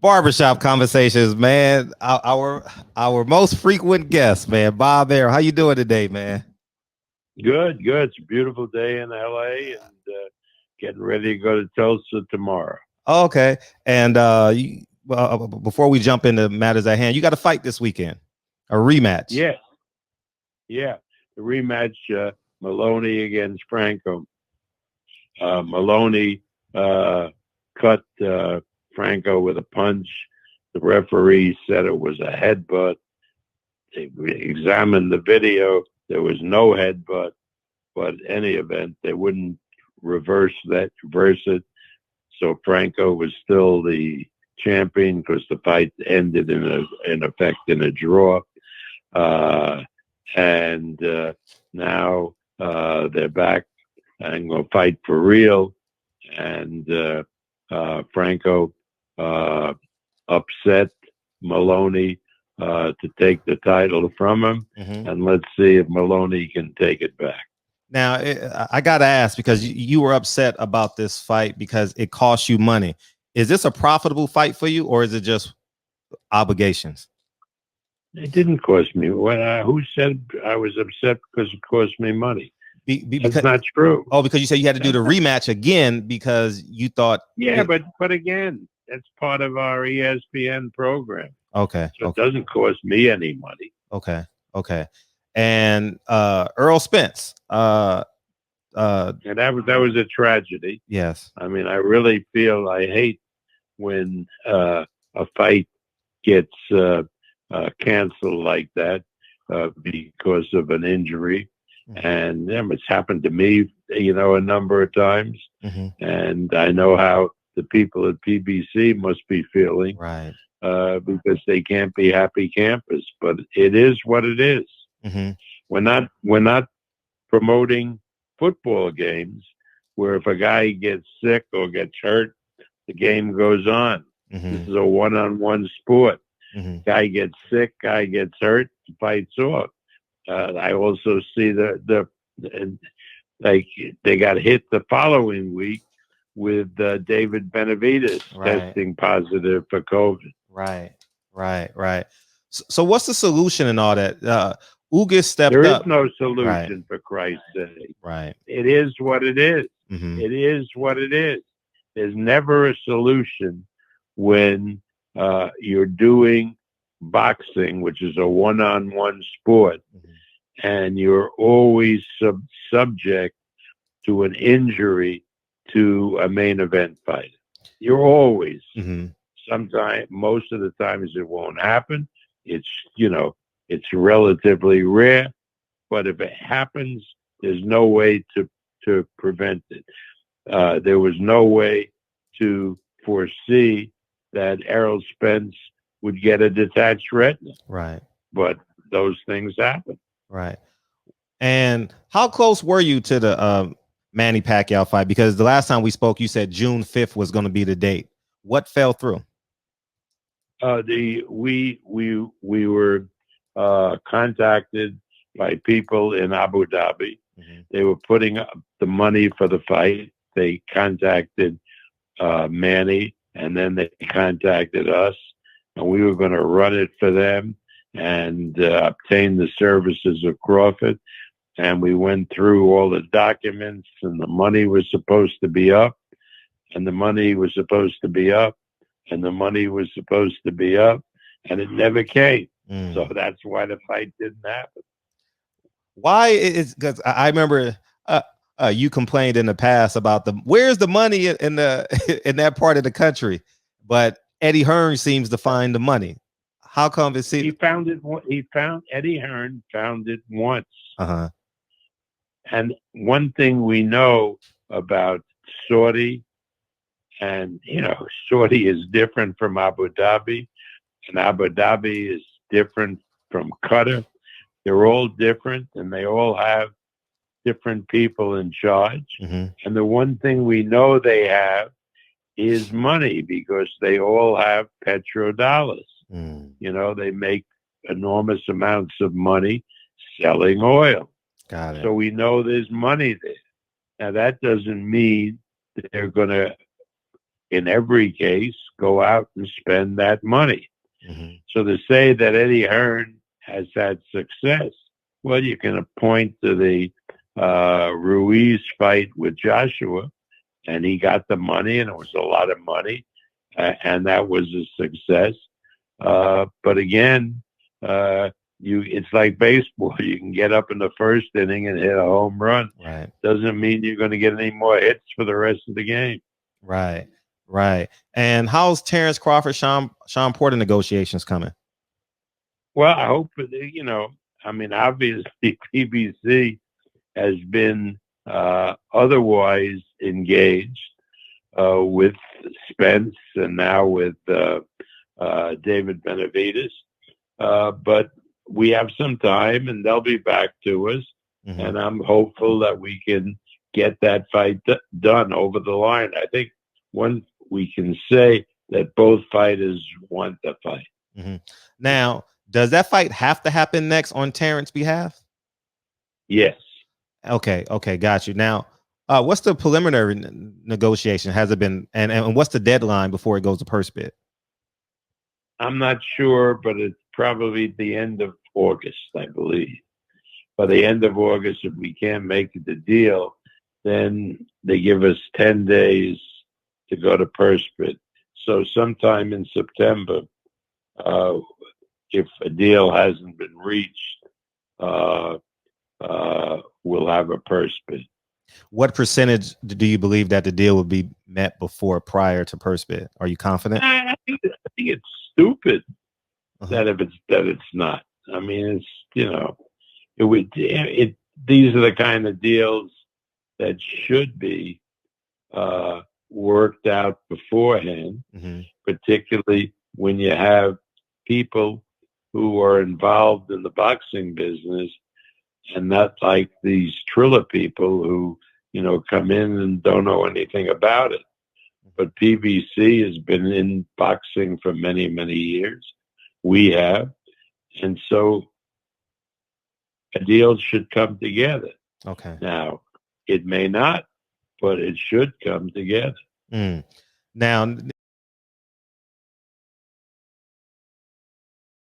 Barbershop conversations, man. Our most frequent guest, man, Bob Arum. How you doing today, man? Good, good. It's a beautiful day in LA and getting ready to go to Tulsa tomorrow. Okay. And before we jump into matters at hand, you got a fight this weekend, a rematch. Yes, yeah. The rematch, Maloney against Franco. Maloney cut Franco with a punch. The referee said it was a headbutt. They examined the video. There was no headbutt, but in any event, they wouldn't reverse it. So Franco was still the champion because the fight ended in effect in a draw. And now they're back and going to fight for real. And Franco upset Maloney to take the title from him. Mm-hmm. And let's see if Maloney can take it back. Now, I got to ask, because you were upset about this fight because it cost you money. Is this a profitable fight for you, or is it just obligations? It didn't cost me. Who said I was upset because it cost me money? That's not true. Oh, because you said you had to do the rematch again because you thought. Yeah, but again, that's part of our ESPN program. Okay. So it doesn't cost me any money. Okay. And Earl Spence. And that was a tragedy. Yes. I mean, I really feel I hate when a fight gets canceled like that because of an injury. Mm-hmm. And it's happened to me, a number of times. Mm-hmm. And I know how the people at PBC must be feeling, right? Because they can't be happy campers. But it is what it is. Mm-hmm. We're not promoting football games where if a guy gets sick or gets hurt, the game goes on. Mm-hmm. This is a one-on-one sport. Mm-hmm. Guy gets sick, guy gets hurt, the fight's off. I also see like they got hit the following week with David Benavidez testing positive for COVID. Right. So what's the solution in all that? Ugas stepped up. There is no solution, for Christ's sake. Right. It is what it is. Mm-hmm. It is what it is. There's never a solution when you're doing boxing, which is a one-on-one sport, mm-hmm. and you're always subject to an injury to a main event fight. You're always. Mm-hmm. Sometimes, most of the times, it won't happen. It's relatively rare, but if it happens, there's no way to prevent it. There was no way to foresee that Errol Spence would get a detached retina. Right. But those things happen. Right. And how close were you to the Manny Pacquiao fight? Because the last time we spoke, you said June 5th was going to be the date. What fell through? We were contacted by people in Abu Dhabi. Mm-hmm. They were putting up the money for the fight. They contacted Manny, and then they contacted us, and we were going to run it for them and obtain the services of Crawford. And we went through all the documents, and the money was supposed to be up, and the money was supposed to be up, and the money was supposed to be up, and it never came. Mm. So that's why the fight didn't happen. Why is because I remember you complained in the past about where's the money in that part of the country, but Eddie Hearn seems to find the money. How come he found it? Eddie Hearn found it once. Uh-huh. And one thing we know about Saudi, and Saudi is different from Abu Dhabi, and Abu Dhabi is different from Qatar. They're all different, and they all have different people in charge. Mm-hmm. And the one thing we know they have is money, because they all have petrodollars. Mm. They make enormous amounts of money selling oil. Got it. So we know there's money there. Now, that doesn't mean that they're going to in every case, go out and spend that money. Mm-hmm. So to say that Eddie Hearn has had success, well, you can point to the Ruiz fight with Joshua, and he got the money, and it was a lot of money, and that was a success. But again, it's like baseball. You can get up in the first inning and hit a home run. Right. Doesn't mean you're going to get any more hits for the rest of the game. Right. Right. And how's Terrence Crawford, Sean Porter negotiations coming? Well, I hope, I mean, obviously PBC has been otherwise engaged with Spence and now with David Benavides. But we have some time and they'll be back to us. Mm-hmm. And I'm hopeful that we can get that fight done over the line. I think we can say that both fighters want the fight. Mm-hmm. Now, does that fight have to happen next on Terrence's behalf? Yes. Okay, got you. Now, what's the preliminary negotiation? Has it been, and what's the deadline before it goes to purse bid? I'm not sure, but it's probably the end of August, I believe. By the end of August, if we can't make the deal, then they give us 10 days to go to purse bid. So sometime in September, if a deal hasn't been reached, we'll have a purse bid. What percentage do you believe that the deal would be met prior to purse bid? Are you confident? I think it's stupid that it's not. I mean, it's these are the kind of deals that should be worked out beforehand, particularly when you have people who are involved in the boxing business and not like these Triller people who, come in and don't know anything about it. But PBC has been in boxing for many, many years. We have. And so a deal should come together. Okay. Now, it may not, but it should come together. Now,